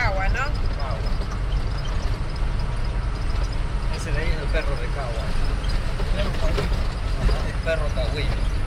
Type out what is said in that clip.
Cagua, ¿no? Cagua. Ese de ahí es el perro de Cagua. Pero, Ajá, el perro cagüeño.